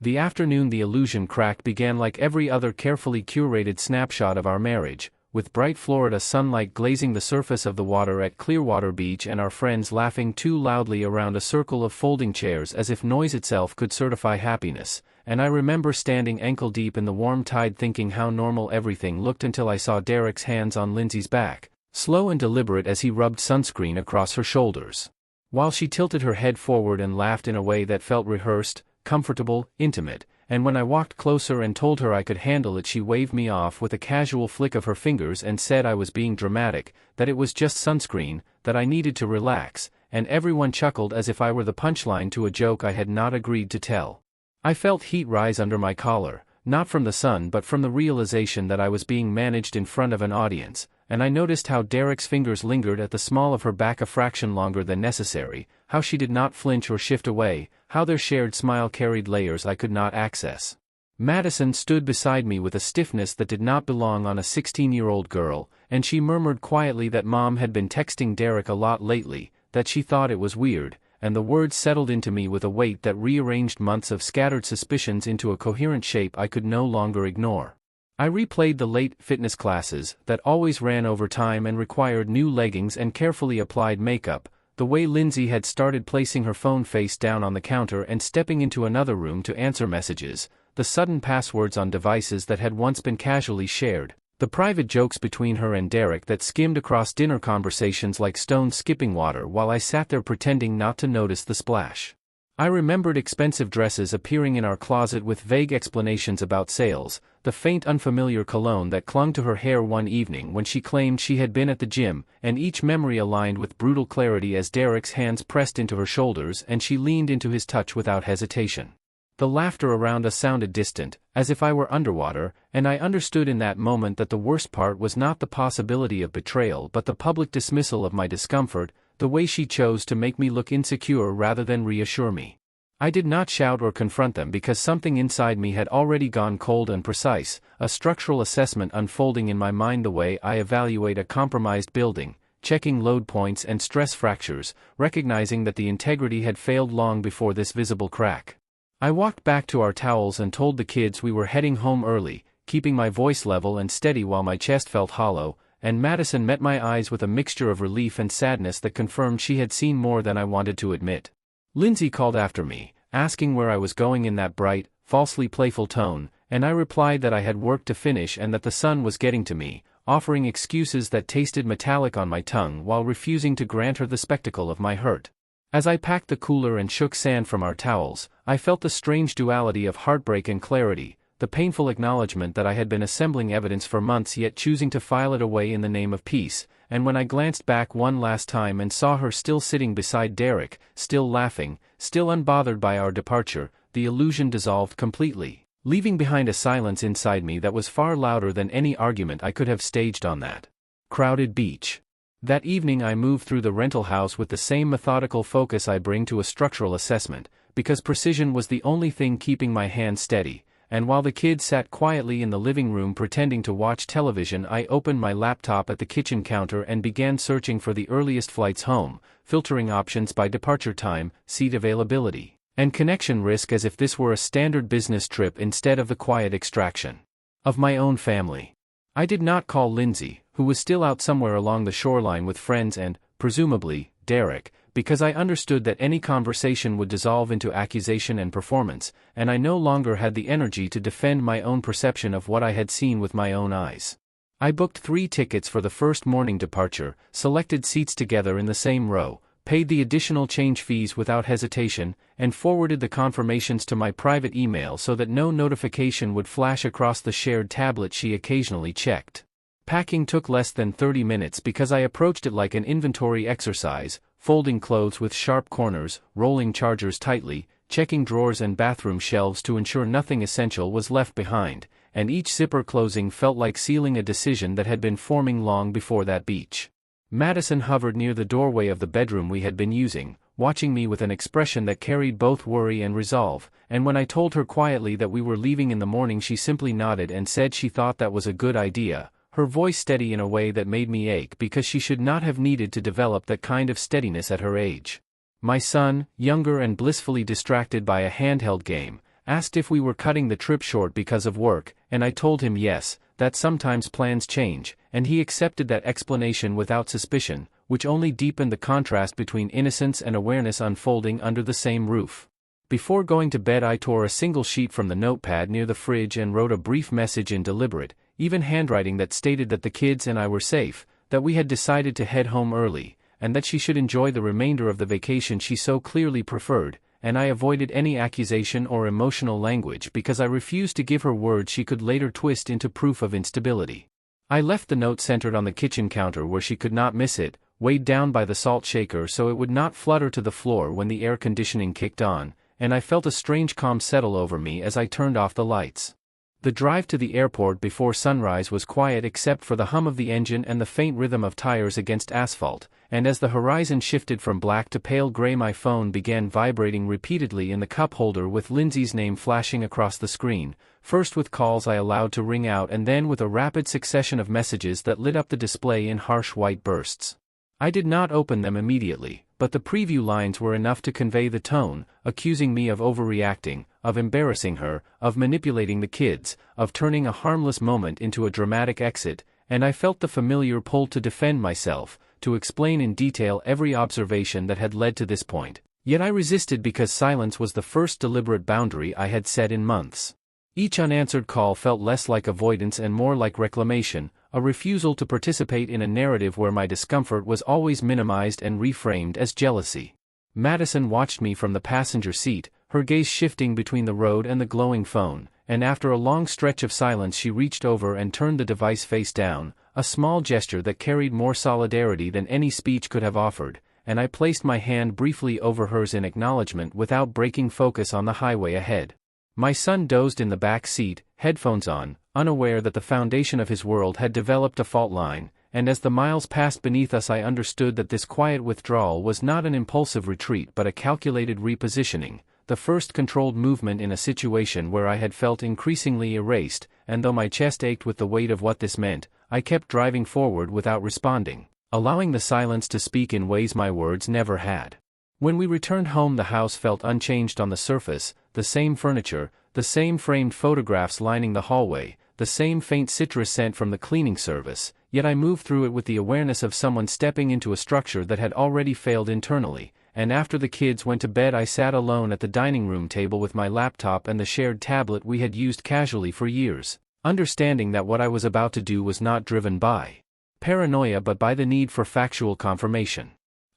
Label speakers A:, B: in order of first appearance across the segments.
A: The afternoon the illusion cracked began like every other carefully curated snapshot of our marriage, with bright Florida sunlight glazing the surface of the water at Clearwater Beach and our friends laughing too loudly around a circle of folding chairs as if noise itself could certify happiness, and I remember standing ankle-deep in the warm tide thinking how normal everything looked until I saw Derek's hands on Lindsay's back, slow and deliberate as he rubbed sunscreen across her shoulders. While she tilted her head forward and laughed in a way that felt rehearsed, comfortable, intimate, and when I walked closer and told her I could handle it she waved me off with a casual flick of her fingers and said I was being dramatic, that it was just sunscreen, that I needed to relax, and everyone chuckled as if I were the punchline to a joke I had not agreed to tell. I felt heat rise under my collar, not from the sun but from the realization that I was being managed in front of an audience, and I noticed how Derek's fingers lingered at the small of her back a fraction longer than necessary, how she did not flinch or shift away, how their shared smile carried layers I could not access. Madison stood beside me with a stiffness that did not belong on a 16-year-old girl, and she murmured quietly that Mom had been texting Derek a lot lately, that she thought it was weird, and the words settled into me with a weight that rearranged months of scattered suspicions into a coherent shape I could no longer ignore. I replayed the late fitness classes that always ran over time and required new leggings and carefully applied makeup, the way Lindsay had started placing her phone face down on the counter and stepping into another room to answer messages, the sudden passwords on devices that had once been casually shared, the private jokes between her and Derek that skimmed across dinner conversations like stones skipping water while I sat there pretending not to notice the splash. I remembered expensive dresses appearing in our closet with vague explanations about sales, the faint unfamiliar cologne that clung to her hair one evening when she claimed she had been at the gym, and each memory aligned with brutal clarity as Derek's hands pressed into her shoulders and she leaned into his touch without hesitation. The laughter around us sounded distant, as if I were underwater, and I understood in that moment that the worst part was not the possibility of betrayal but the public dismissal of my discomfort, the way she chose to make me look insecure rather than reassure me. I did not shout or confront them because something inside me had already gone cold and precise, a structural assessment unfolding in my mind the way I evaluate a compromised building, checking load points and stress fractures, recognizing that the integrity had failed long before this visible crack. I walked back to our towels and told the kids we were heading home early, keeping my voice level and steady while my chest felt hollow, and Madison met my eyes with a mixture of relief and sadness that confirmed she had seen more than I wanted to admit. Lindsay called after me, asking where I was going in that bright, falsely playful tone, and I replied that I had work to finish and that the sun was getting to me, offering excuses that tasted metallic on my tongue while refusing to grant her the spectacle of my hurt. As I packed the cooler and shook sand from our towels, I felt the strange duality of heartbreak and clarity, the painful acknowledgement that I had been assembling evidence for months yet choosing to file it away in the name of peace, and when I glanced back one last time and saw her still sitting beside Derek, still laughing, still unbothered by our departure, the illusion dissolved completely, leaving behind a silence inside me that was far louder than any argument I could have staged on that crowded beach. That evening I moved through the rental house with the same methodical focus I bring to a structural assessment, because precision was the only thing keeping my hand steady, and while the kids sat quietly in the living room pretending to watch television I opened my laptop at the kitchen counter and began searching for the earliest flights home, filtering options by departure time, seat availability, and connection risk as if this were a standard business trip instead of the quiet extraction of my own family. I did not call Lindsay, who was still out somewhere along the shoreline with friends and, presumably, Derek, because I understood that any conversation would dissolve into accusation and performance, and I no longer had the energy to defend my own perception of what I had seen with my own eyes. I booked 3 tickets for the first morning departure, selected seats together in the same row, paid the additional change fees without hesitation, and forwarded the confirmations to my private email so that no notification would flash across the shared tablet she occasionally checked. Packing took less than 30 minutes because I approached it like an inventory exercise, folding clothes with sharp corners, rolling chargers tightly, checking drawers and bathroom shelves to ensure nothing essential was left behind, and each zipper closing felt like sealing a decision that had been forming long before that beach. Madison hovered near the doorway of the bedroom we had been using, watching me with an expression that carried both worry and resolve, and when I told her quietly that we were leaving in the morning she simply nodded and said she thought that was a good idea, her voice steady in a way that made me ache because she should not have needed to develop that kind of steadiness at her age. My son, younger and blissfully distracted by a handheld game, asked if we were cutting the trip short because of work, and I told him yes, that sometimes plans change, and he accepted that explanation without suspicion, which only deepened the contrast between innocence and awareness unfolding under the same roof. Before going to bed, I tore a single sheet from the notepad near the fridge and wrote a brief message in deliberate, even handwriting that stated that the kids and I were safe, that we had decided to head home early, and that she should enjoy the remainder of the vacation she so clearly preferred, and I avoided any accusation or emotional language because I refused to give her words she could later twist into proof of instability. I left the note centered on the kitchen counter where she could not miss it, weighed down by the salt shaker so it would not flutter to the floor when the air conditioning kicked on, and I felt a strange calm settle over me as I turned off the lights. The drive to the airport before sunrise was quiet except for the hum of the engine and the faint rhythm of tires against asphalt, and as the horizon shifted from black to pale gray my phone began vibrating repeatedly in the cup holder with Lindsay's name flashing across the screen, first with calls I allowed to ring out and then with a rapid succession of messages that lit up the display in harsh white bursts. I did not open them immediately, but the preview lines were enough to convey the tone, accusing me of overreacting, of embarrassing her, of manipulating the kids, of turning a harmless moment into a dramatic exit, and I felt the familiar pull to defend myself, to explain in detail every observation that had led to this point. Yet I resisted because silence was the first deliberate boundary I had set in months. Each unanswered call felt less like avoidance and more like reclamation, a refusal to participate in a narrative where my discomfort was always minimized and reframed as jealousy. Madison watched me from the passenger seat, her gaze shifting between the road and the glowing phone, and after a long stretch of silence she reached over and turned the device face down, a small gesture that carried more solidarity than any speech could have offered, and I placed my hand briefly over hers in acknowledgement without breaking focus on the highway ahead. My son dozed in the back seat, headphones on, unaware that the foundation of his world had developed a fault line, and as the miles passed beneath us I understood that this quiet withdrawal was not an impulsive retreat but a calculated repositioning, the first controlled movement in a situation where I had felt increasingly erased, and though my chest ached with the weight of what this meant, I kept driving forward without responding, allowing the silence to speak in ways my words never had. When we returned home the house felt unchanged on the surface, the same furniture, the same framed photographs lining the hallway, the same faint citrus scent from the cleaning service, yet I moved through it with the awareness of someone stepping into a structure that had already failed internally, and after the kids went to bed I sat alone at the dining room table with my laptop and the shared tablet we had used casually for years, understanding that what I was about to do was not driven by paranoia but by the need for factual confirmation.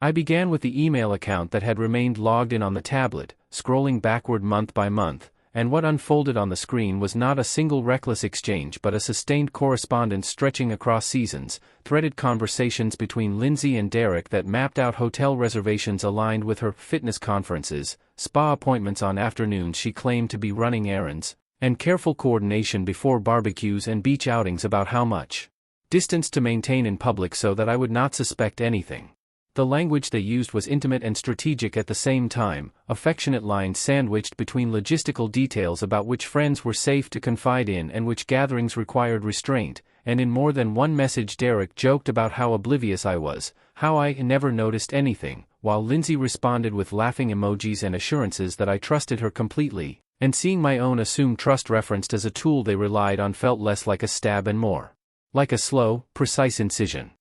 A: I began with the email account that had remained logged in on the tablet, scrolling backward month by month, and what unfolded on the screen was not a single reckless exchange but a sustained correspondence stretching across seasons, threaded conversations between Lindsay and Derek that mapped out hotel reservations aligned with her fitness conferences, spa appointments on afternoons she claimed to be running errands, and careful coordination before barbecues and beach outings about how much distance to maintain in public so that I would not suspect anything. The language they used was intimate and strategic at the same time, affectionate lines sandwiched between logistical details about which friends were safe to confide in and which gatherings required restraint, and in more than one message Derek joked about how oblivious I was, how I never noticed anything, while Lindsay responded with laughing emojis and assurances that I trusted her completely, and seeing my own assumed trust referenced as a tool they relied on felt less like a stab and more like a slow, precise incision.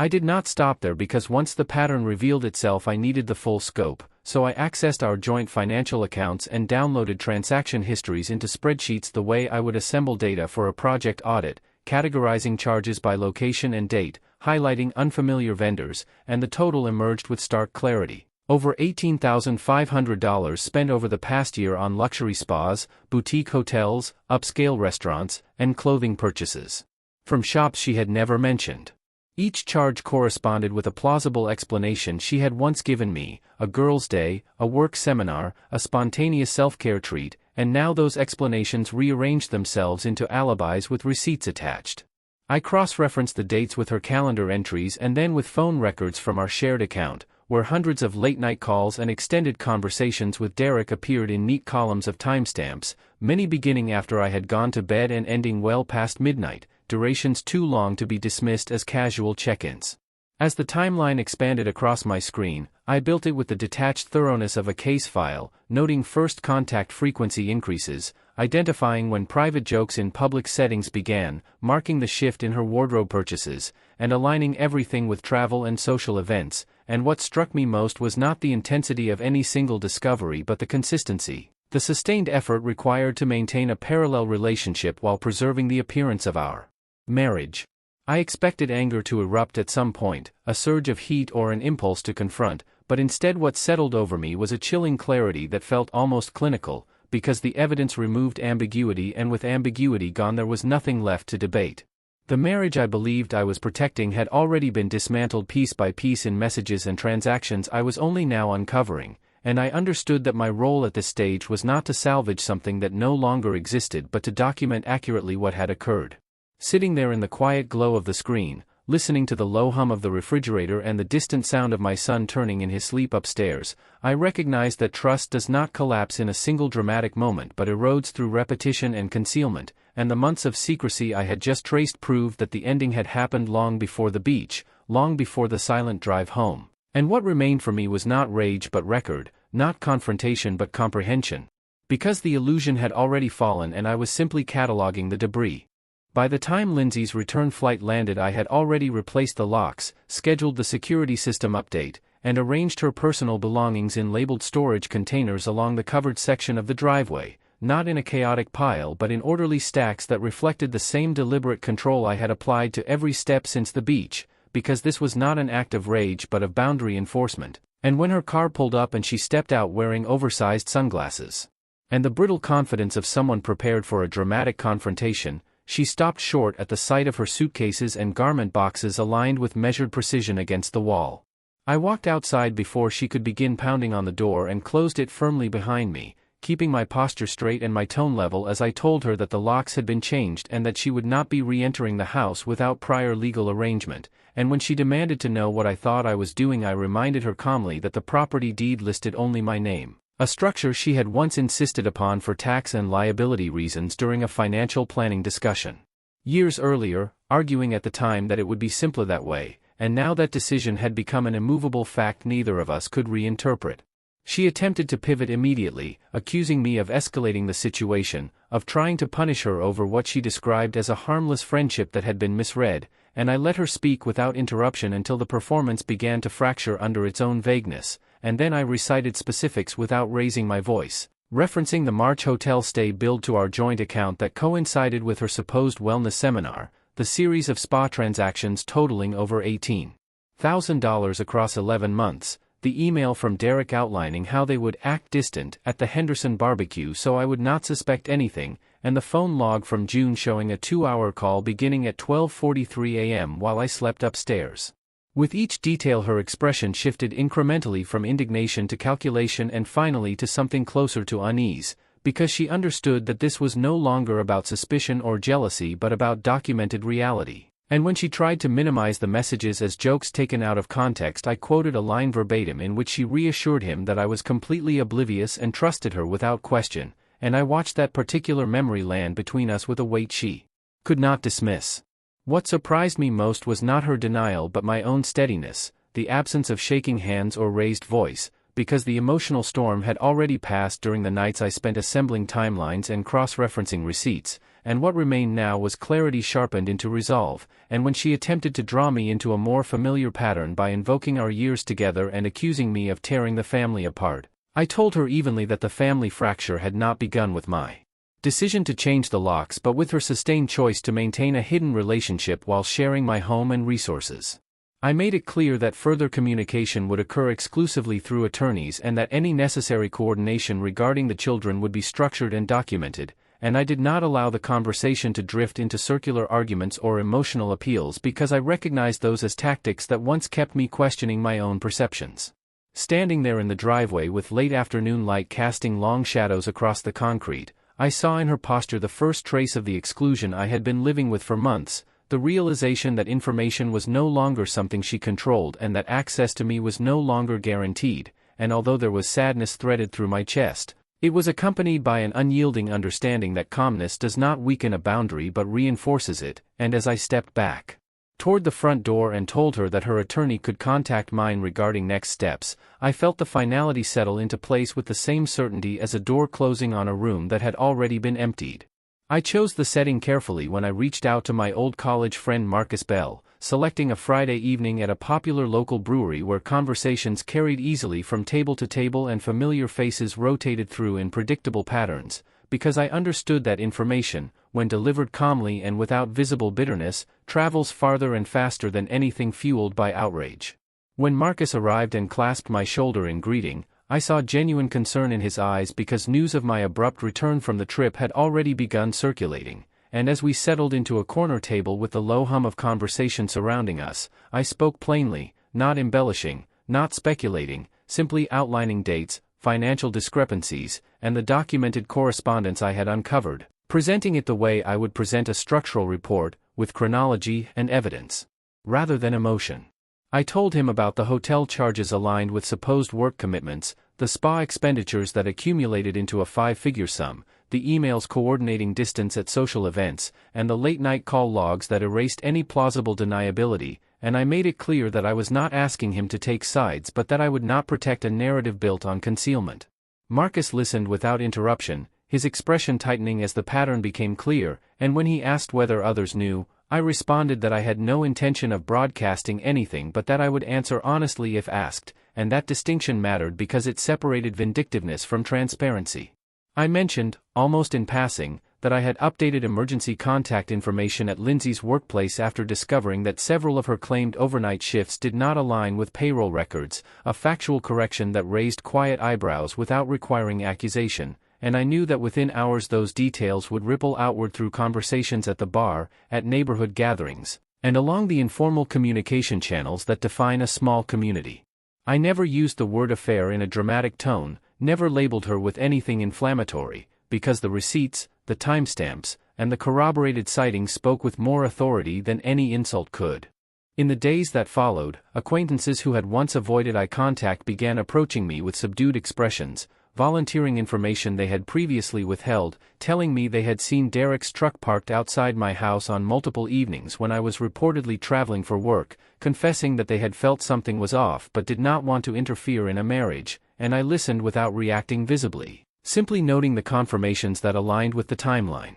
A: I did not stop there because once the pattern revealed itself I needed the full scope, so I accessed our joint financial accounts and downloaded transaction histories into spreadsheets the way I would assemble data for a project audit, categorizing charges by location and date, highlighting unfamiliar vendors, and the total emerged with stark clarity. Over $18,500 spent over the past year on luxury spas, boutique hotels, upscale restaurants, and clothing purchases. From shops she had never mentioned. Each charge corresponded with a plausible explanation she had once given me, a girl's day, a work seminar, a spontaneous self-care treat, and now those explanations rearranged themselves into alibis with receipts attached. I cross-referenced the dates with her calendar entries and then with phone records from our shared account, where hundreds of late-night calls and extended conversations with Derek appeared in neat columns of timestamps, many beginning after I had gone to bed and ending well past midnight, durations too long to be dismissed as casual check-ins. As the timeline expanded across my screen, I built it with the detached thoroughness of a case file, noting first contact frequency increases, identifying when private jokes in public settings began, marking the shift in her wardrobe purchases, and aligning everything with travel and social events. And what struck me most was not the intensity of any single discovery but the consistency, the sustained effort required to maintain a parallel relationship while preserving the appearance of our marriage. I expected anger to erupt at some point, a surge of heat or an impulse to confront, but instead what settled over me was a chilling clarity that felt almost clinical, because the evidence removed ambiguity, and with ambiguity gone there was nothing left to debate. The marriage I believed I was protecting had already been dismantled piece by piece in messages and transactions I was only now uncovering, and I understood that my role at this stage was not to salvage something that no longer existed but to document accurately what had occurred. Sitting there in the quiet glow of the screen, listening to the low hum of the refrigerator and the distant sound of my son turning in his sleep upstairs, I recognized that trust does not collapse in a single dramatic moment but erodes through repetition and concealment, and the months of secrecy I had just traced proved that the ending had happened long before the beach, long before the silent drive home. And what remained for me was not rage but record, not confrontation but comprehension. Because the illusion had already fallen and I was simply cataloging the debris. By the time Lindsay's return flight landed, I had already replaced the locks, scheduled the security system update, and arranged her personal belongings in labeled storage containers along the covered section of the driveway, not in a chaotic pile but in orderly stacks that reflected the same deliberate control I had applied to every step since the beach, because this was not an act of rage but of boundary enforcement. And when her car pulled up and she stepped out wearing oversized sunglasses and the brittle confidence of someone prepared for a dramatic confrontation, she stopped short at the sight of her suitcases and garment boxes aligned with measured precision against the wall. I walked outside before she could begin pounding on the door and closed it firmly behind me, keeping my posture straight and my tone level as I told her that the locks had been changed and that she would not be re-entering the house without prior legal arrangement, and when she demanded to know what I thought I was doing I reminded her calmly that the property deed listed only my name. A structure she had once insisted upon for tax and liability reasons during a financial planning discussion. Years earlier, arguing at the time that it would be simpler that way, and now that decision had become an immovable fact neither of us could reinterpret. She attempted to pivot immediately, accusing me of escalating the situation, of trying to punish her over what she described as a harmless friendship that had been misread, and I let her speak without interruption until the performance began to fracture under its own vagueness, and then I recited specifics without raising my voice, referencing the March hotel stay billed to our joint account that coincided with her supposed wellness seminar, the series of spa transactions totaling over $18,000 across 11 months, the email from Derek outlining how they would act distant at the Henderson barbecue so I would not suspect anything, and the phone log from June showing a 2-hour call beginning at 12:43 a.m. while I slept upstairs. With each detail her expression shifted incrementally from indignation to calculation and finally to something closer to unease, because she understood that this was no longer about suspicion or jealousy but about documented reality. And when she tried to minimize the messages as jokes taken out of context I quoted a line verbatim in which she reassured him that I was completely oblivious and trusted her without question, and I watched that particular memory land between us with a weight she could not dismiss. What surprised me most was not her denial but my own steadiness, the absence of shaking hands or raised voice, because the emotional storm had already passed during the nights I spent assembling timelines and cross-referencing receipts, and what remained now was clarity sharpened into resolve, and when she attempted to draw me into a more familiar pattern by invoking our years together and accusing me of tearing the family apart, I told her evenly that the family fracture had not begun with my decision to change the locks but with her sustained choice to maintain a hidden relationship while sharing my home and resources. I made it clear that further communication would occur exclusively through attorneys and that any necessary coordination regarding the children would be structured and documented, and I did not allow the conversation to drift into circular arguments or emotional appeals because I recognized those as tactics that once kept me questioning my own perceptions. Standing there in the driveway with late afternoon light casting long shadows across the concrete, I saw in her posture the first trace of the exclusion I had been living with for months, the realization that information was no longer something she controlled and that access to me was no longer guaranteed, and although there was sadness threaded through my chest, it was accompanied by an unyielding understanding that calmness does not weaken a boundary but reinforces it, and as I stepped back toward the front door and told her that her attorney could contact mine regarding next steps, I felt the finality settle into place with the same certainty as a door closing on a room that had already been emptied. I chose the setting carefully when I reached out to my old college friend Marcus Bell, selecting a Friday evening at a popular local brewery where conversations carried easily from table to table and familiar faces rotated through in predictable patterns, because I understood that information, when delivered calmly and without visible bitterness, travels farther and faster than anything fueled by outrage. When Marcus arrived and clasped my shoulder in greeting, I saw genuine concern in his eyes because news of my abrupt return from the trip had already begun circulating, and as we settled into a corner table with the low hum of conversation surrounding us, I spoke plainly, not embellishing, not speculating, simply outlining dates, financial discrepancies, and the documented correspondence I had uncovered, presenting it the way I would present a structural report, with chronology and evidence, rather than emotion. I told him about the hotel charges aligned with supposed work commitments, the spa expenditures that accumulated into a five-figure sum, the emails coordinating distance at social events, and the late-night call logs that erased any plausible deniability, and I made it clear that I was not asking him to take sides but that I would not protect a narrative built on concealment. Marcus listened without interruption, his expression tightening as the pattern became clear, and when he asked whether others knew, I responded that I had no intention of broadcasting anything but that I would answer honestly if asked, and that distinction mattered because it separated vindictiveness from transparency. I mentioned, almost in passing, that I had updated emergency contact information at Lindsay's workplace after discovering that several of her claimed overnight shifts did not align with payroll records, a factual correction that raised quiet eyebrows without requiring accusation, and I knew that within hours those details would ripple outward through conversations at the bar, at neighborhood gatherings, and along the informal communication channels that define a small community. I never used the word affair in a dramatic tone, never labeled her with anything inflammatory, because the receipts, the timestamps, and the corroborated sightings spoke with more authority than any insult could. In the days that followed, acquaintances who had once avoided eye contact began approaching me with subdued expressions, volunteering information they had previously withheld, telling me they had seen Derek's truck parked outside my house on multiple evenings when I was reportedly traveling for work, confessing that they had felt something was off but did not want to interfere in a marriage, and I listened without reacting visibly, simply noting the confirmations that aligned with the timeline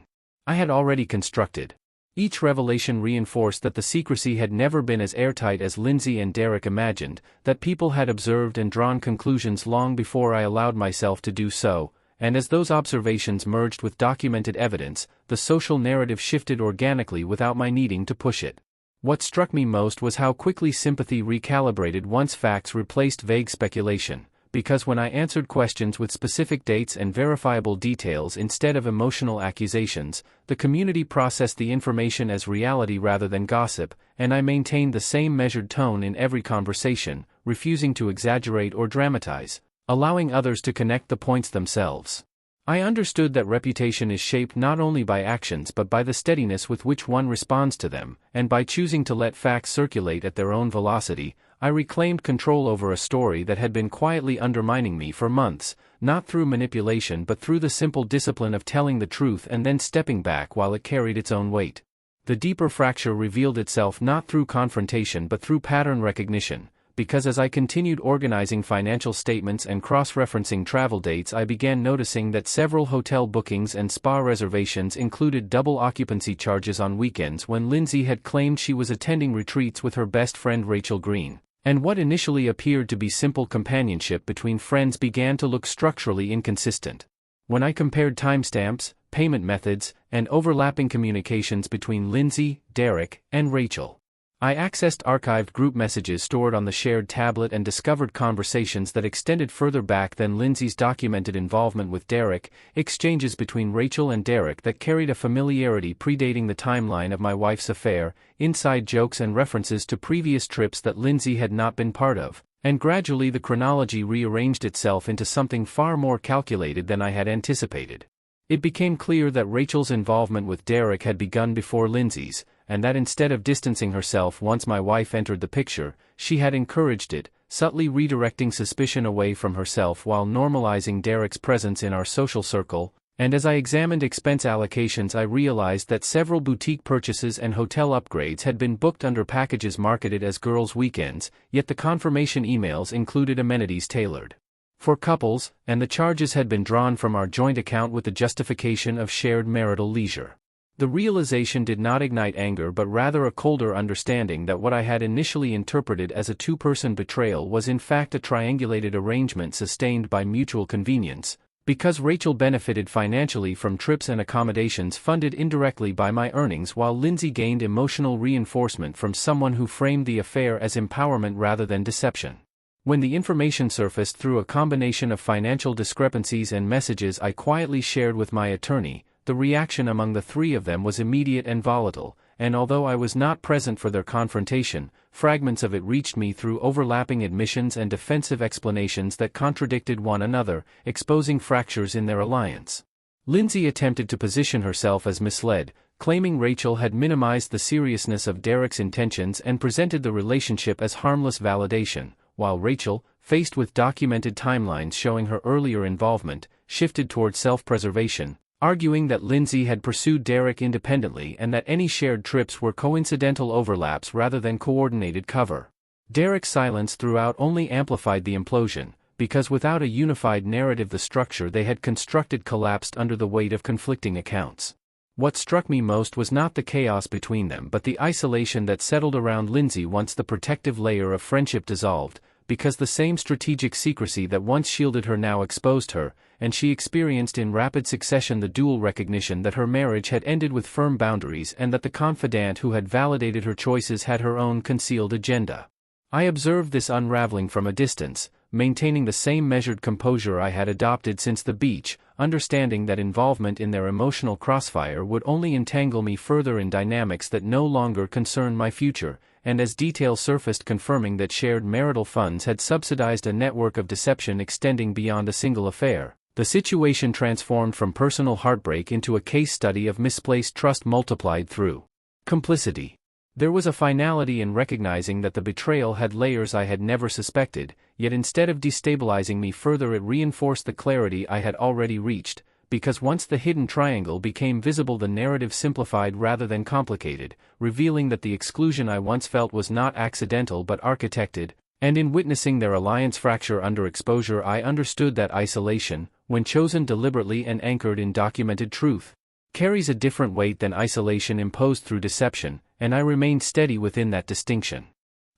A: I had already constructed. Each revelation reinforced that the secrecy had never been as airtight as Lindsay and Derek imagined, that people had observed and drawn conclusions long before I allowed myself to do so, and as those observations merged with documented evidence, the social narrative shifted organically without my needing to push it. What struck me most was how quickly sympathy recalibrated once facts replaced vague speculation, because when I answered questions with specific dates and verifiable details instead of emotional accusations, the community processed the information as reality rather than gossip, and I maintained the same measured tone in every conversation, refusing to exaggerate or dramatize, allowing others to connect the points themselves. I understood that reputation is shaped not only by actions but by the steadiness with which one responds to them, and by choosing to let facts circulate at their own velocity, I reclaimed control over a story that had been quietly undermining me for months, not through manipulation but through the simple discipline of telling the truth and then stepping back while it carried its own weight. The deeper fracture revealed itself not through confrontation but through pattern recognition, because as I continued organizing financial statements and cross-referencing travel dates, I began noticing that several hotel bookings and spa reservations included double occupancy charges on weekends when Lindsay had claimed she was attending retreats with her best friend Rachel Green, and what initially appeared to be simple companionship between friends began to look structurally inconsistent. When I compared timestamps, payment methods, and overlapping communications between Lindsay, Derek, and Rachel, I accessed archived group messages stored on the shared tablet and discovered conversations that extended further back than Lindsay's documented involvement with Derek, exchanges between Rachel and Derek that carried a familiarity predating the timeline of my wife's affair, inside jokes and references to previous trips that Lindsay had not been part of, and gradually the chronology rearranged itself into something far more calculated than I had anticipated. It became clear that Rachel's involvement with Derek had begun before Lindsay's, and that instead of distancing herself once my wife entered the picture, she had encouraged it, subtly redirecting suspicion away from herself while normalizing Derek's presence in our social circle, And as I examined expense allocations, I realized that several boutique purchases and hotel upgrades had been booked under packages marketed as girls' weekends, yet the confirmation emails included amenities tailored for couples, and the charges had been drawn from our joint account with the justification of shared marital leisure. The realization did not ignite anger but rather a colder understanding that what I had initially interpreted as a two-person betrayal was in fact a triangulated arrangement sustained by mutual convenience, because Rachel benefited financially from trips and accommodations funded indirectly by my earnings while Lindsay gained emotional reinforcement from someone who framed the affair as empowerment rather than deception. When the information surfaced through a combination of financial discrepancies and messages I quietly shared with my attorney, the reaction among the three of them was immediate and volatile, and although I was not present for their confrontation, fragments of it reached me through overlapping admissions and defensive explanations that contradicted one another, exposing fractures in their alliance. Lindsay attempted to position herself as misled, claiming Rachel had minimized the seriousness of Derek's intentions and presented the relationship as harmless validation, while Rachel, faced with documented timelines showing her earlier involvement, shifted toward self-preservation, arguing that Lindsay had pursued Derek independently and that any shared trips were coincidental overlaps rather than coordinated cover. Derek's silence throughout only amplified the implosion, because without a unified narrative the structure they had constructed collapsed under the weight of conflicting accounts. What struck me most was not the chaos between them but the isolation that settled around Lindsay once the protective layer of friendship dissolved, because the same strategic secrecy that once shielded her now exposed her, and she experienced in rapid succession the dual recognition that her marriage had ended with firm boundaries and that the confidant who had validated her choices had her own concealed agenda. I observed this unraveling from a distance, maintaining the same measured composure I had adopted since the beach, understanding that involvement in their emotional crossfire would only entangle me further in dynamics that no longer concerned my future, and as details surfaced confirming that shared marital funds had subsidized a network of deception extending beyond a single affair, the situation transformed from personal heartbreak into a case study of misplaced trust multiplied through complicity. There was a finality in recognizing that the betrayal had layers I had never suspected, yet instead of destabilizing me further it reinforced the clarity I had already reached, because once the hidden triangle became visible the narrative simplified rather than complicated, revealing that the exclusion I once felt was not accidental but architected, and in witnessing their alliance fracture under exposure I understood that isolation, when chosen deliberately and anchored in documented truth, carries a different weight than isolation imposed through deception, and I remained steady within that distinction.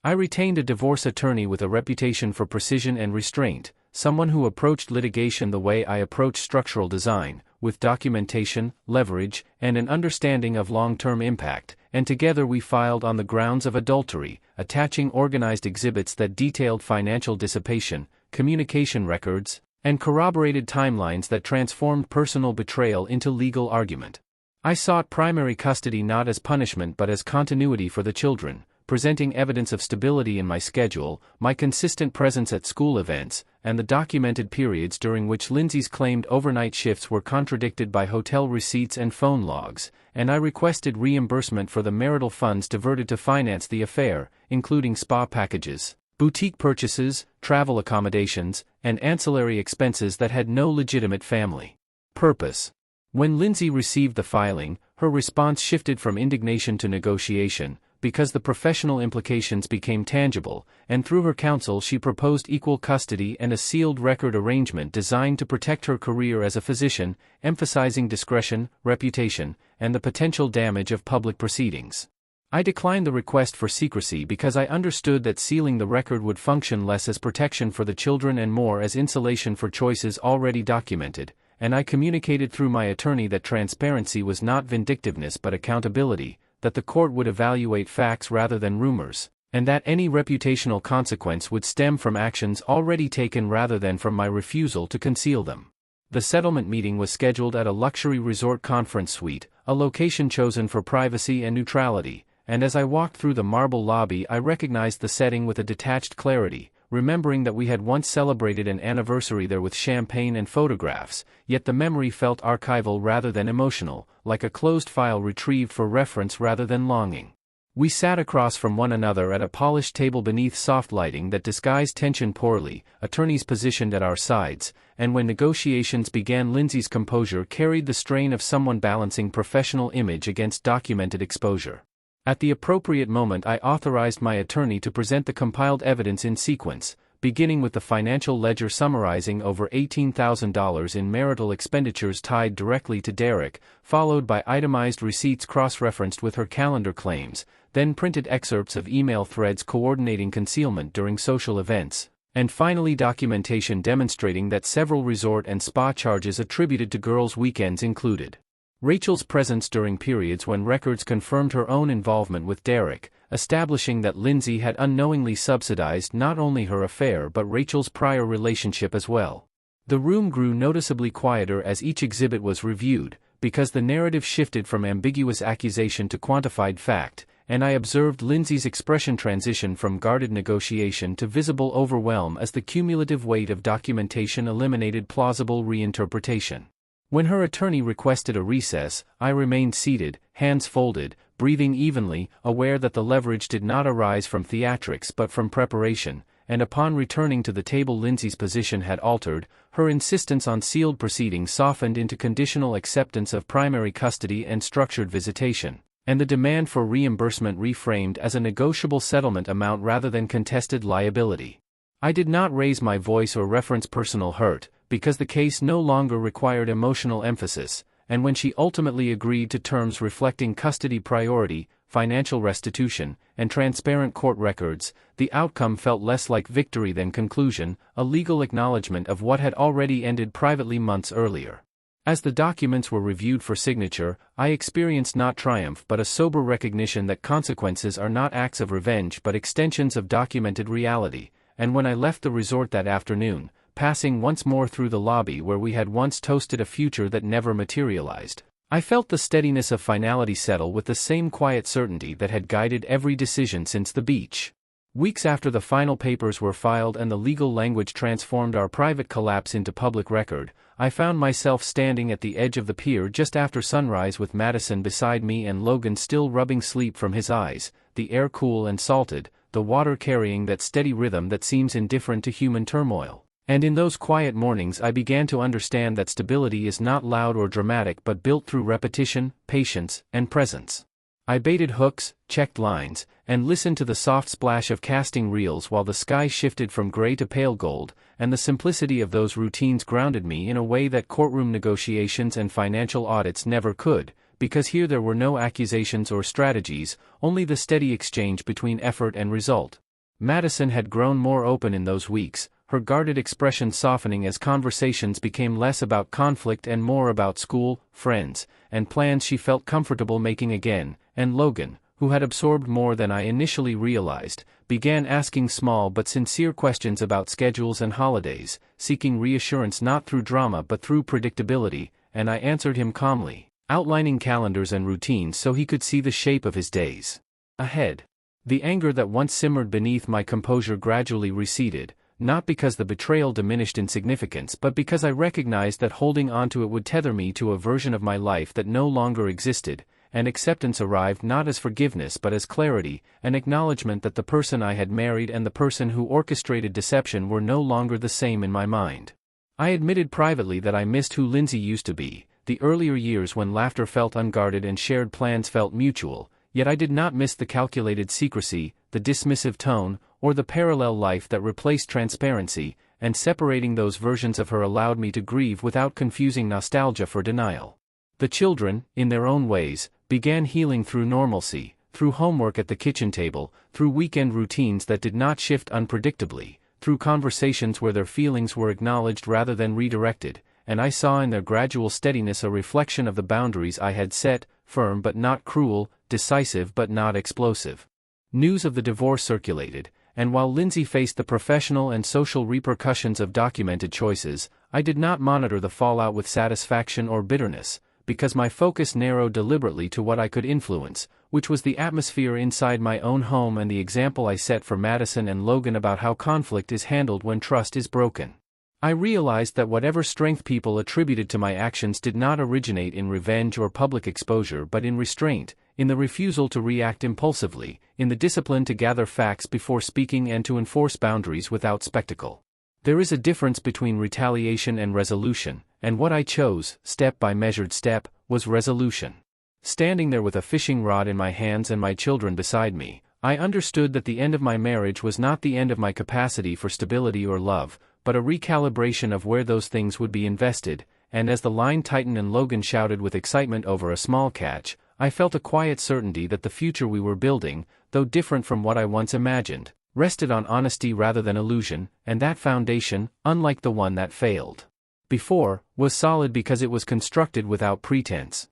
A: I retained a divorce attorney with a reputation for precision and restraint, someone who approached litigation the way I approach structural design, with documentation, leverage, and an understanding of long-term impact, and together we filed on the grounds of adultery, attaching organized exhibits that detailed financial dissipation, communication records, and corroborated timelines that transformed personal betrayal into legal argument. I sought primary custody not as punishment but as continuity for the children, presenting evidence of stability in my schedule, my consistent presence at school events, and the documented periods during which Lindsay's claimed overnight shifts were contradicted by hotel receipts and phone logs, and I requested reimbursement for the marital funds diverted to finance the affair, including spa packages, boutique purchases, travel accommodations, and ancillary expenses that had no legitimate family purpose. When Lindsay received the filing, her response shifted from indignation to negotiation, because the professional implications became tangible, and through her counsel she proposed equal custody and a sealed record arrangement designed to protect her career as a physician, emphasizing discretion, reputation, and the potential damage of public proceedings. I declined the request for secrecy because I understood that sealing the record would function less as protection for the children and more as insulation for choices already documented, and I communicated through my attorney that transparency was not vindictiveness but accountability, that the court would evaluate facts rather than rumors, and that any reputational consequence would stem from actions already taken rather than from my refusal to conceal them. The settlement meeting was scheduled at a luxury resort conference suite, a location chosen for privacy and neutrality, and as I walked through the marble lobby I recognized the setting with a detached clarity, remembering that we had once celebrated an anniversary there with champagne and photographs, yet the memory felt archival rather than emotional, like a closed file retrieved for reference rather than longing. We sat across from one another at a polished table beneath soft lighting that disguised tension poorly, attorneys positioned at our sides, and when negotiations began, Lindsay's composure carried the strain of someone balancing professional image against documented exposure. At the appropriate moment, I authorized my attorney to present the compiled evidence in sequence, beginning with the financial ledger summarizing over $18,000 in marital expenditures tied directly to Derek, followed by itemized receipts cross-referenced with her calendar claims, then printed excerpts of email threads coordinating concealment during social events, and finally documentation demonstrating that several resort and spa charges attributed to girls' weekends included Rachel's presence during periods when records confirmed her own involvement with Derek, establishing that Lindsay had unknowingly subsidized not only her affair but Rachel's prior relationship as well. The room grew noticeably quieter as each exhibit was reviewed, because the narrative shifted from ambiguous accusation to quantified fact, and I observed Lindsay's expression transition from guarded negotiation to visible overwhelm as the cumulative weight of documentation eliminated plausible reinterpretation. When her attorney requested a recess, I remained seated, hands folded, breathing evenly, aware that the leverage did not arise from theatrics but from preparation, and upon returning to the table Lindsay's position had altered, her insistence on sealed proceedings softened into conditional acceptance of primary custody and structured visitation, and the demand for reimbursement reframed as a negotiable settlement amount rather than contested liability. I did not raise my voice or reference personal hurt, because the case no longer required emotional emphasis, and when she ultimately agreed to terms reflecting custody priority, financial restitution, and transparent court records, the outcome felt less like victory than conclusion, a legal acknowledgement of what had already ended privately months earlier. As the documents were reviewed for signature, I experienced not triumph but a sober recognition that consequences are not acts of revenge but extensions of documented reality, and when I left the resort that afternoon, passing once more through the lobby where we had once toasted a future that never materialized, I felt the steadiness of finality settle with the same quiet certainty that had guided every decision since the beach. Weeks after the final papers were filed and the legal language transformed our private collapse into public record, I found myself standing at the edge of the pier just after sunrise with Madison beside me and Logan still rubbing sleep from his eyes, the air cool and salted, the water carrying that steady rhythm that seems indifferent to human turmoil. And in those quiet mornings I began to understand that stability is not loud or dramatic but built through repetition, patience, and presence. I baited hooks, checked lines, and listened to the soft splash of casting reels while the sky shifted from gray to pale gold, and the simplicity of those routines grounded me in a way that courtroom negotiations and financial audits never could, because here there were no accusations or strategies, only the steady exchange between effort and result. Madison had grown more open in those weeks, her guarded expression softening as conversations became less about conflict and more about school, friends, and plans she felt comfortable making again, and Logan, who had absorbed more than I initially realized, began asking small but sincere questions about schedules and holidays, seeking reassurance not through drama but through predictability, and I answered him calmly, outlining calendars and routines so he could see the shape of his days ahead. The anger that once simmered beneath my composure gradually receded, not because the betrayal diminished in significance but because I recognized that holding onto it would tether me to a version of my life that no longer existed, and acceptance arrived not as forgiveness but as clarity, an acknowledgement that the person I had married and the person who orchestrated deception were no longer the same in my mind. I admitted privately that I missed who Lindsay used to be, the earlier years when laughter felt unguarded and shared plans felt mutual, yet I did not miss the calculated secrecy, the dismissive tone, or the parallel life that replaced transparency, and separating those versions of her allowed me to grieve without confusing nostalgia for denial. The children, in their own ways, began healing through normalcy, through homework at the kitchen table, through weekend routines that did not shift unpredictably, through conversations where their feelings were acknowledged rather than redirected, and I saw in their gradual steadiness a reflection of the boundaries I had set, firm but not cruel, decisive but not explosive. News of the divorce circulated, and while Lindsay faced the professional and social repercussions of documented choices, I did not monitor the fallout with satisfaction or bitterness, because my focus narrowed deliberately to what I could influence, which was the atmosphere inside my own home and the example I set for Madison and Logan about how conflict is handled when trust is broken. I realized that whatever strength people attributed to my actions did not originate in revenge or public exposure but in restraint, in the refusal to react impulsively, in the discipline to gather facts before speaking and to enforce boundaries without spectacle. There is a difference between retaliation and resolution, and what I chose, step by measured step, was resolution. Standing there with a fishing rod in my hands and my children beside me, I understood that the end of my marriage was not the end of my capacity for stability or love, but a recalibration of where those things would be invested, and as the line tightened and Logan shouted with excitement over a small catch, I felt a quiet certainty that the future we were building, though different from what I once imagined, rested on honesty rather than illusion, and that foundation, unlike the one that failed before, was solid because it was constructed without pretense.